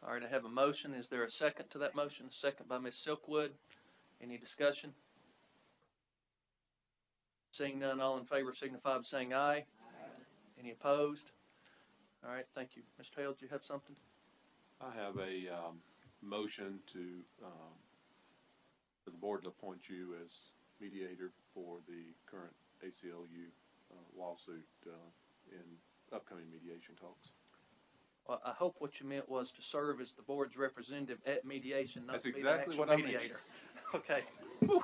All right, I have a motion. Is there a second to that motion? Second by Ms. Silkwood. Any discussion? Seeing none, all in favor signify by saying aye. Aye. Any opposed? All right, thank you. Mr. Hale, do you have something? I have a motion for the board to appoint you as mediator for the current ACLU lawsuit in upcoming mediation talks. Well, I hope what you meant was to serve as the board's representative at mediation, not That's to be exactly the actual what I meant. mediator. Okay. All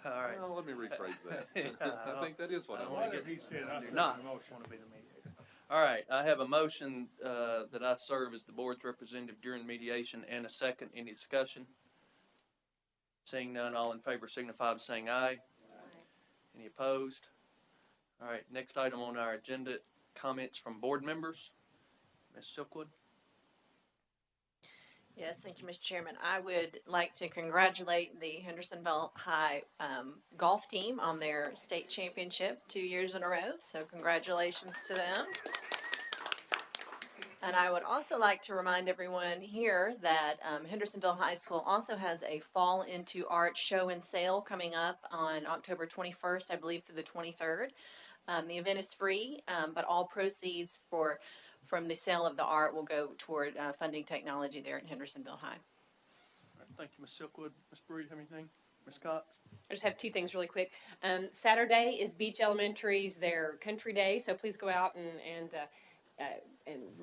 right. Well, let me rephrase that. Yeah, I think that is what I don't meant. wanna get- He said, I do said not the motion. want to be the mediator. All right, I have a motion, that I serve as the board's representative during mediation and a second. Any discussion? Seeing none, all in favor signify by saying aye. Any opposed? All right, next item on our agenda, comments from board members. Ms. Silkwood? Yes, thank you, Mr. Chairman. I would like to congratulate the Hendersonville High golf team on their state championship 2 years in a row. So congratulations to them. And I would also like to remind everyone here that Hendersonville High School also has a Fall into Art show and sale coming up on October 21st, I believe, through the 23rd. The event is free, but all proceeds from the sale of the art will go toward funding technology there at Hendersonville High. All right, thank you, Ms. Silkwood. Ms. Brewer, you have anything? Ms. Cox? I just have two things really quick. Saturday is Beach Elementary's their country day, so please go out and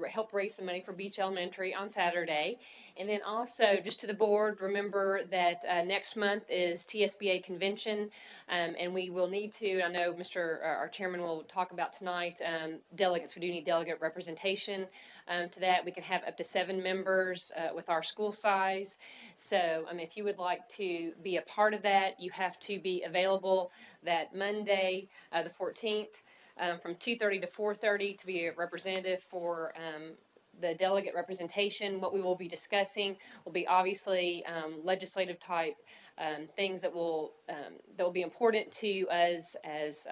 help raise some money for Beach Elementary on Saturday. And then also, just to the board, remember that next month is TSBA convention, and we will need to, I know our chairman will talk about tonight, delegates. We do need delegate representation to that. We can have up to 7 members with our school size. So if you would like to be a part of that, you have to be available that Monday, the 14th. From 2:30 to 4:30 to be a representative for the delegate representation. What we will be discussing will be obviously legislative type things that will be important to us as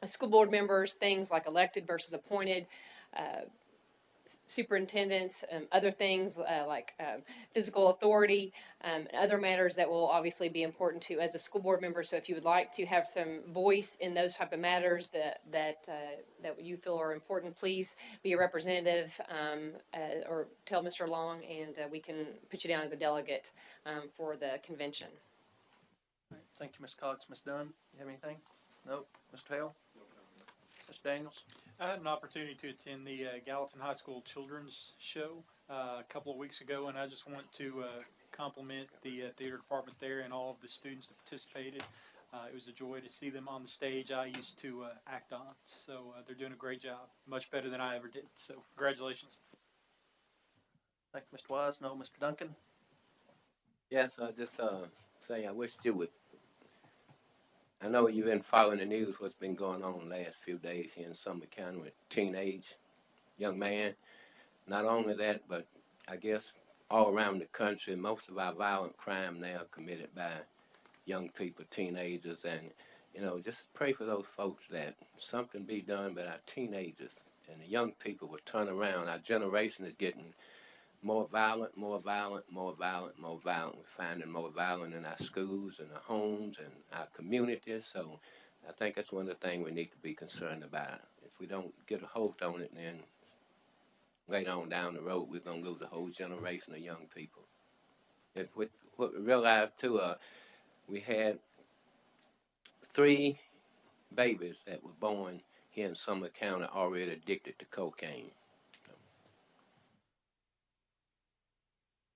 school board members, things like elected versus appointed superintendents, other things like physical authority, and other matters that will obviously be important to as a school board member. So if you would like to have some voice in those type of matters that you feel are important, please be a representative or tell Mr. Long, and we can put you down as a delegate for the convention. All right, thank you, Ms. Cox. Ms. Dunn, you have anything? Nope. Mr. Hale? Ms. Daniels? I had an opportunity to attend the Gallatin High School Children's Show a couple of weeks ago, and I just want to compliment the theater department there and all of the students that participated. It was a joy to see them on the stage I used to act on, so they're doing a great job, much better than I ever did, so congratulations. Thank you, Mr. Wise. No, Mr. Duncan? Yes, I just say I wish you would. I know you've been following the news, what's been going on the last few days here in Sumner County with teenage young man. Not only that, but I guess all around the country, most of our violent crime now committed by young people, teenagers, and, just pray for those folks that something be done by our teenagers and the young people will turn around. Our generation is getting more violent, more violent, more violent, more violent. We're finding more violent in our schools and our homes and our communities. So I think that's one of the things we need to be concerned about. If we don't get a hold on it, then later on down the road, we're going to lose a whole generation of young people. What we realized, too, we had 3 babies that were born here in Sumner County already addicted to cocaine.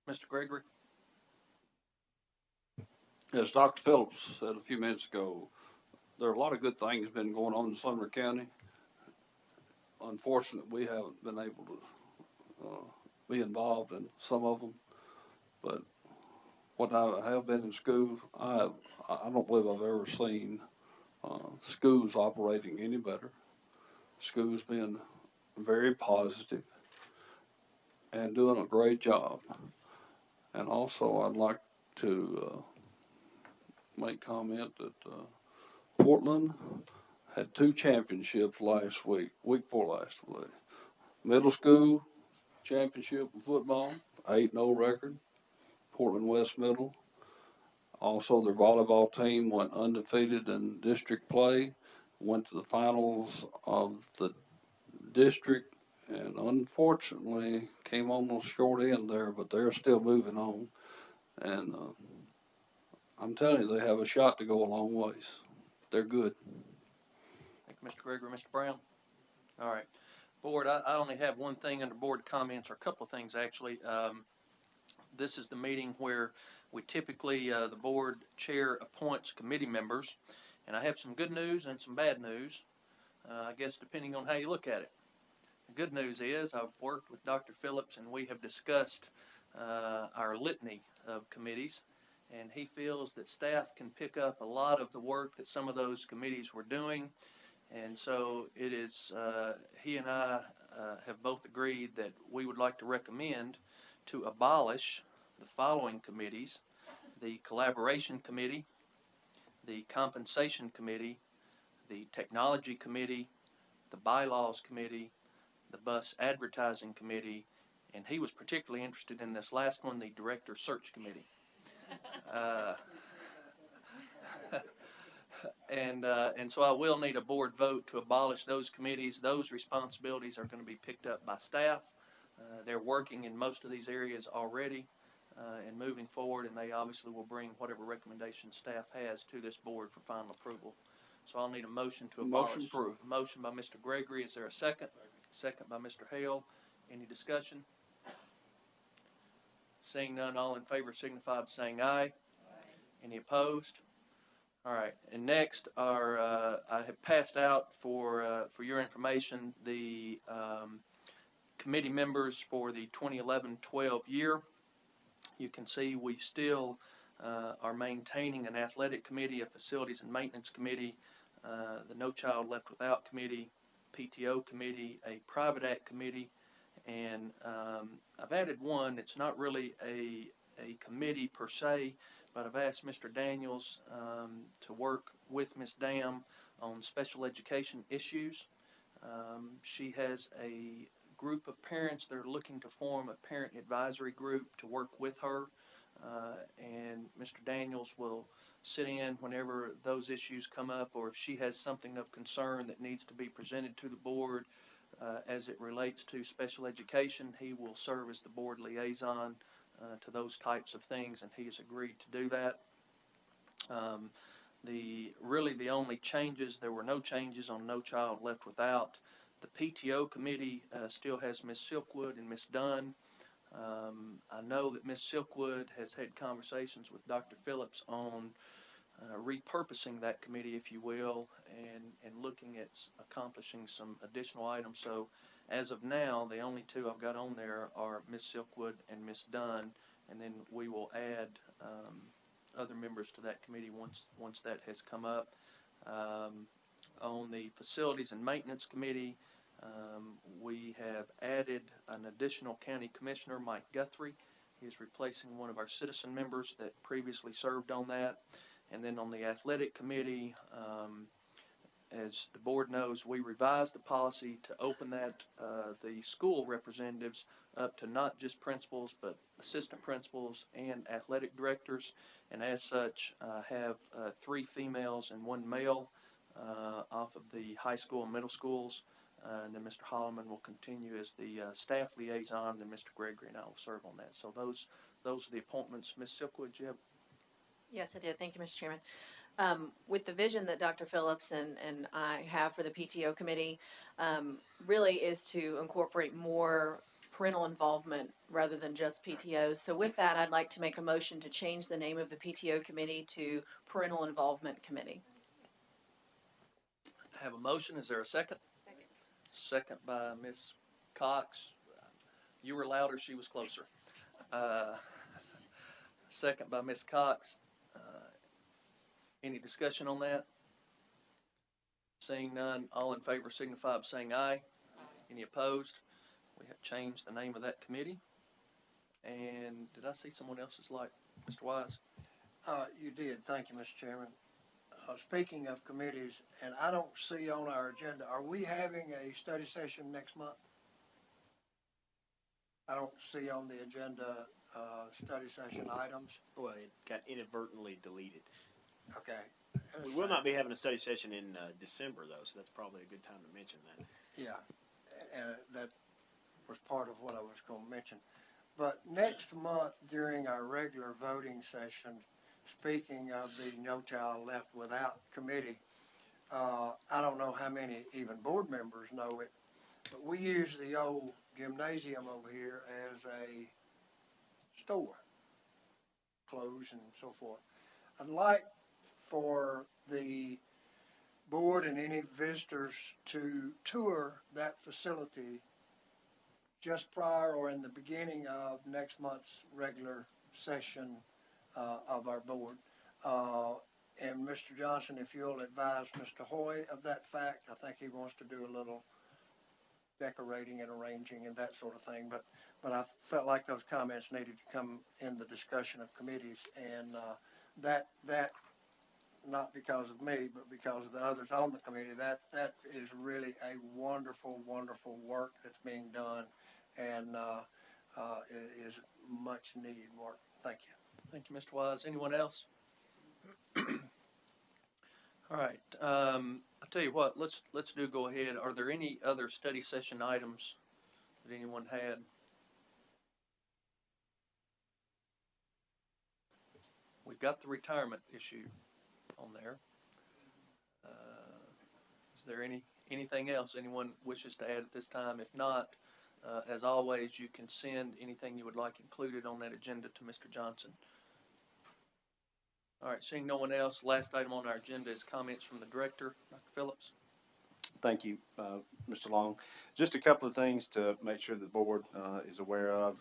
Mr. Gregory? As Dr. Phillips said a few minutes ago, there are a lot of good things been going on in Sumner County. Unfortunately, we haven't been able to be involved in some of them. But when I have been in schools, I don't believe I've ever seen schools operating any better. Schools being very positive and doing a great job. And also, I'd like to make comment that Portland had 2 championships last week before last week. Middle school championship in football, 8-0 record, Portland West Middle. Also, their volleyball team went undefeated in district play, went to the finals of the district, and unfortunately came on the short end there, but they're still moving on. And I'm telling you, they have a shot to go a long ways. They're good. Thank you, Mr. Gregory. Mr. Brown? All right. Board, I only have one thing under board comments, or a couple of things, actually. This is the meeting where we typically, the board chair appoints committee members, and I have some good news and some bad news, I guess depending on how you look at it. The good news is I've worked with Dr. Phillips and we have discussed our litany of committees, and he feels that staff can pick up a lot of the work that some of those committees were doing. And so it is, he and I have both agreed that we would like to recommend to abolish the following committees: the Collaboration Committee, the Compensation Committee, the Technology Committee, the Bylaws Committee, the Bus Advertising Committee, and he was particularly interested in this last one, the Director Search Committee. And so I will need a board vote to abolish those committees. Those responsibilities are going to be picked up by staff. They're working in most of these areas already and moving forward, and they obviously will bring whatever recommendations staff has to this board for final approval. So I'll need a motion to abolish. Motion approved. Motion by Mr. Gregory. Is there a second? Second by Mr. Hale. Any discussion? Seeing none, all in favor signify by saying aye. Any opposed? All right, and next are, I have passed out for your information, the committee members for the 2011-12 year. You can see we still are maintaining an athletic committee, a facilities and maintenance committee, the No Child Left Without committee, PTO committee, a private act committee, and I've added one. It's not really a committee per se, but I've asked Mr. Daniels to work with Ms. Dam on special education issues. She has a group of parents that are looking to form a parent advisory group to work with her, and Mr. Daniels will sit in whenever those issues come up, or if she has something of concern that needs to be presented to the board as it relates to special education. He will serve as the board liaison to those types of things, and he has agreed to do that. Really the only changes, there were no changes on No Child Left Without. The PTO committee still has Ms. Silkwood and Ms. Dunn. I know that Ms. Silkwood has had conversations with Dr. Phillips on repurposing that committee, if you will, and looking at accomplishing some additional items. So as of now, the only two I've got on there are Ms. Silkwood and Ms. Dunn, and then we will add other members to that committee once that has come up. On the Facilities and Maintenance Committee, we have added an additional county commissioner, Mike Guthrie. He is replacing one of our citizen members that previously served on that. And then on the Athletic Committee, as the board knows, we revised the policy to open that, the school representatives up to not just principals, but assistant principals and athletic directors. And as such, have 3 females and 1 male off of the high school and middle schools. And then Mr. Holloman will continue as the staff liaison, and then Mr. Gregory and I will serve on that. So those are the appointments. Ms. Silkwood, do you have? Yes, I did. Thank you, Mr. Chairman. With the vision that Dr. Phillips and I have for the PTO committee, really is to incorporate more parental involvement rather than just PTOs. So with that, I'd like to make a motion to change the name of the PTO committee to Parental Involvement Committee. I have a motion. Is there a second? Second. Second by Ms. Cox. You were louder, she was closer. Second by Ms. Cox. Any discussion on that? Seeing none, all in favor signify by saying aye. Aye. Any opposed? We have changed the name of that committee. And did I see someone else's light? Mr. Wise? You did. Thank you, Mr. Chairman. Speaking of committees, and I don't see on our agenda, are we having a study session next month? I don't see on the agenda study session items. Well, it got inadvertently deleted. Okay. We will not be having a study session in December, though, so that's probably a good time to mention that. Yeah, and that was part of what I was going to mention. But next month, during our regular voting session, speaking of the No Child Left Without committee, I don't know how many even board members know it, but we use the old gymnasium over here as a store, clothes and so forth. I'd like for the board and any visitors to tour that facility just prior or in the beginning of next month's regular session of our board. And Mr. Johnson, if you'll advise Mr. Hoy of that fact, I think he wants to do a little decorating and arranging and that sort of thing. But I felt like those comments needed to come in the discussion of committees, and that not because of me, but because of the others on the committee. That is really a wonderful, wonderful work that's being done, and it is much needed work. Thank you. Thank you, Mr. Wise. Anyone else? All right. I'll tell you what. Let's go ahead. Are there any other study session items that anyone had? We've got the retirement issue on there. Is there anything else anyone wishes to add at this time? If not, as always, you can send anything you would like included on that agenda to Mr. Johnson. All right, seeing no one else, last item on our agenda is comments from the director, Dr. Phillips. Thank you, Mr. Long. Just a couple of things to make sure the board is aware of.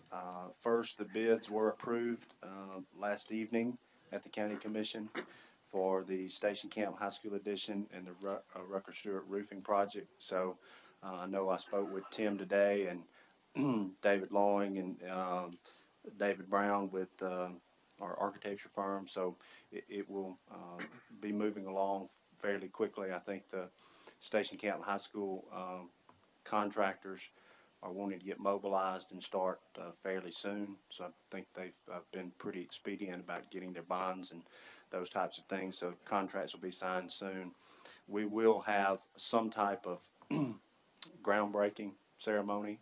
First, the bids were approved last evening at the County Commission for the Station Camp High School addition and the Rucker Stewart roofing project. So I know I spoke with Tim today and David Loing and David Brown with our architecture firm. So it will be moving along fairly quickly. I think the Station Camp High School contractors are wanting to get mobilized and start fairly soon. So I think they've been pretty expedient about getting their bonds and those types of things. So contracts will be signed soon. We will have some type of groundbreaking ceremony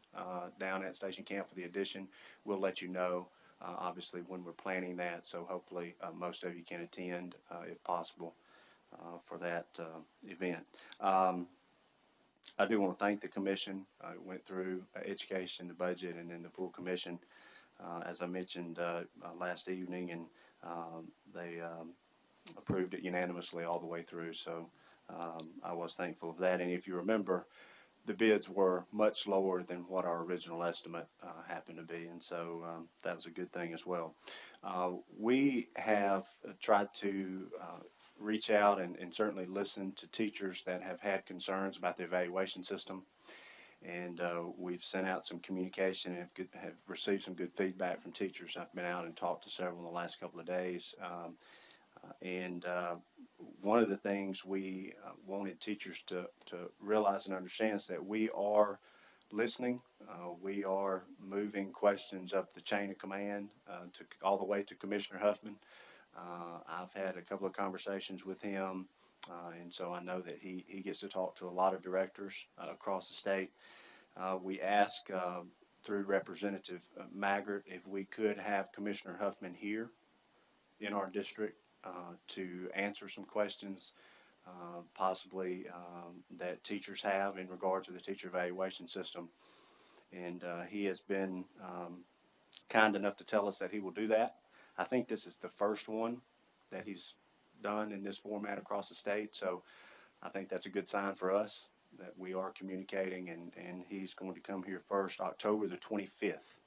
down at Station Camp for the addition. We'll let you know, obviously, when we're planning that. So hopefully most of you can attend if possible for that event. I do want to thank the commission. I went through education, the budget, and then the full commission, as I mentioned last evening, and they approved it unanimously all the way through. So I was thankful of that. And if you remember, the bids were much lower than what our original estimate happened to be, and so that was a good thing as well. We have tried to reach out and certainly listen to teachers that have had concerns about the evaluation system, and we've sent out some communication and have received some good feedback from teachers. I've been out and talked to several in the last couple of days, and one of the things we wanted teachers to realize and understand is that we are listening. We are moving questions up the chain of command all the way to Commissioner Huffman. I've had a couple of conversations with him, and so I know that he gets to talk to a lot of directors across the state. We asked through Representative Maggart if we could have Commissioner Huffman here in our district to answer some questions possibly that teachers have in regard to the teacher evaluation system. And he has been kind enough to tell us that he will do that. I think this is the first one that he's done in this format across the state. So I think that's a good sign for us that we are communicating, and he's going to come here first, October the 25th.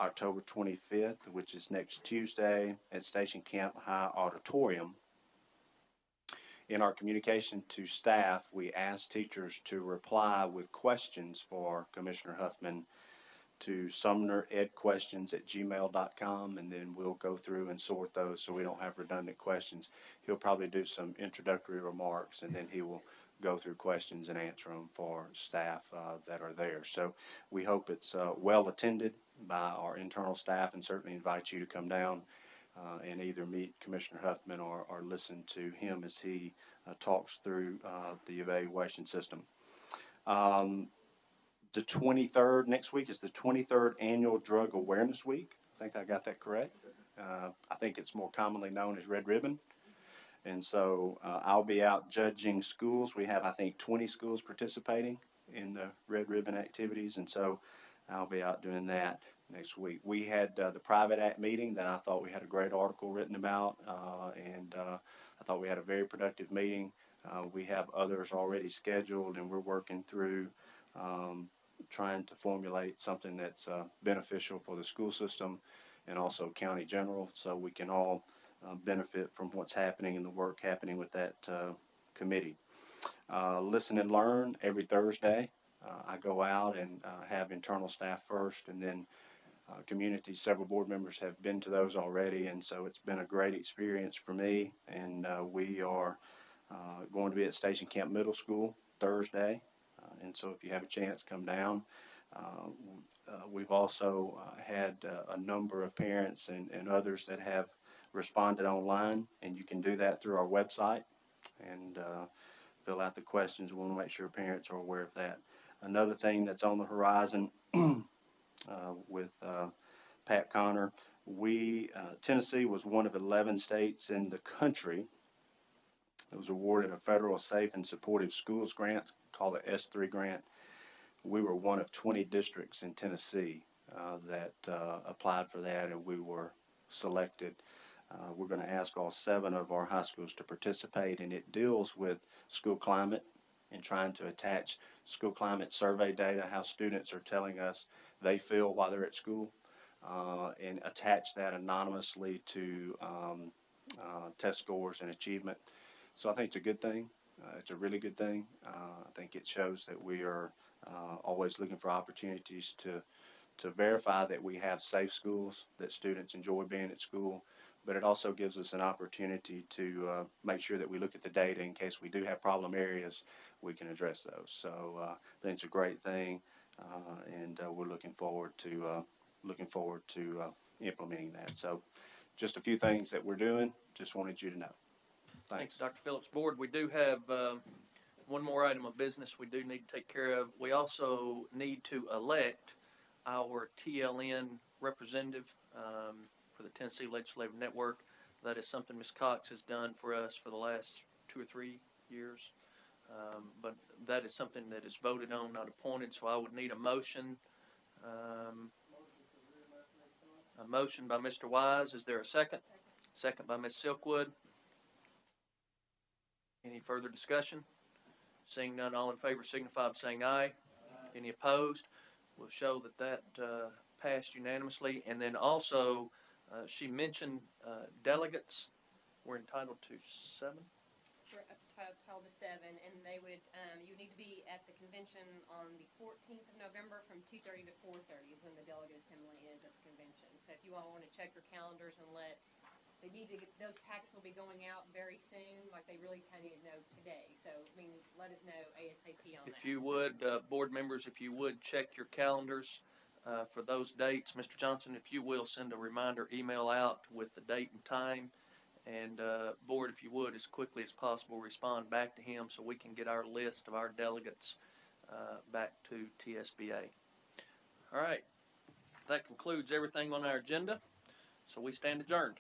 October 25th, which is next Tuesday at Station Camp High Auditorium. In our communication to staff, we asked teachers to reply with questions for Commissioner Huffman to sumneredquestions@gmail.com, and then we'll go through and sort those so we don't have redundant questions. He'll probably do some introductory remarks, and then he will go through questions and answer them for staff that are there. So we hope it's well attended by our internal staff, and certainly invite you to come down and either meet Commissioner Huffman or listen to him as he talks through the evaluation system. The 23rd, next week, is the 23rd Annual Drug Awareness Week. I think I got that correct. I think it's more commonly known as Red Ribbon. And so I'll be out judging schools. We have, I think, 20 schools participating in the Red Ribbon activities. And so I'll be out doing that next week. We had the Private Act meeting that I thought we had a great article written about. And I thought we had a very productive meeting. We have others already scheduled, and we're working through trying to formulate something that's beneficial for the school system and also county general, so we can all benefit from what's happening and the work happening with that committee. Listen and learn every Thursday. I go out and have internal staff first, and then community. Several board members have been to those already, and so it's been a great experience for me. And we are going to be at Station Camp Middle School Thursday, and so if you have a chance, come down. We've also had a number of parents and others that have responded online, and you can do that through our website and fill out the questions. We want to make sure parents are aware of that. Another thing that's on the horizon with Pat Connor, Tennessee was one of 11 states in the country that was awarded a federal safe and supportive schools grant called the S3 grant. We were one of 20 districts in Tennessee that applied for that, and we were selected. We're going to ask all 7 of our high schools to participate, and it deals with school climate and trying to attach school climate survey data, how students are telling us they feel while they're at school, and attach that anonymously to test scores and achievement. So I think it's a good thing. It's a really good thing. I think it shows that we are always looking for opportunities to verify that we have safe schools, that students enjoy being at school, but it also gives us an opportunity to make sure that we look at the data in case we do have problem areas, we can address those. So I think it's a great thing, and we're looking forward to implementing that. So just a few things that we're doing. Just wanted you to know. Thanks, Dr. Phillips. Board, we do have one more item of business we do need to take care of. We also need to elect our TLN representative for the Tennessee Legislative Network. That is something Ms. Cox has done for us for the last 2 or 3 years. But that is something that is voted on, not appointed, so I would need a motion. A motion by Mr. Wise. Is there a second? Second by Ms. Silkwood. Any further discussion? Seeing none, all in favor signify by saying aye. Any opposed? We'll show that passed unanimously. And then also, she mentioned delegates. We're entitled to 7. We're up to 7, and they would, you need to be at the convention on the 14th of November from 2:30 to 4:30 is when the delegate assembly is at the convention. So if you all want to check your calendars and they need to get, those packets will be going out very soon, like they really kind of need to know today. So, I mean, let us know ASAP on that. If you would, board members, if you would check your calendars for those dates. Mr. Johnson, if you will, send a reminder email out with the date and time. And board, if you would, as quickly as possible, respond back to him so we can get our list of our delegates back to TSBA. All right. That concludes everything on our agenda. So we stand adjourned.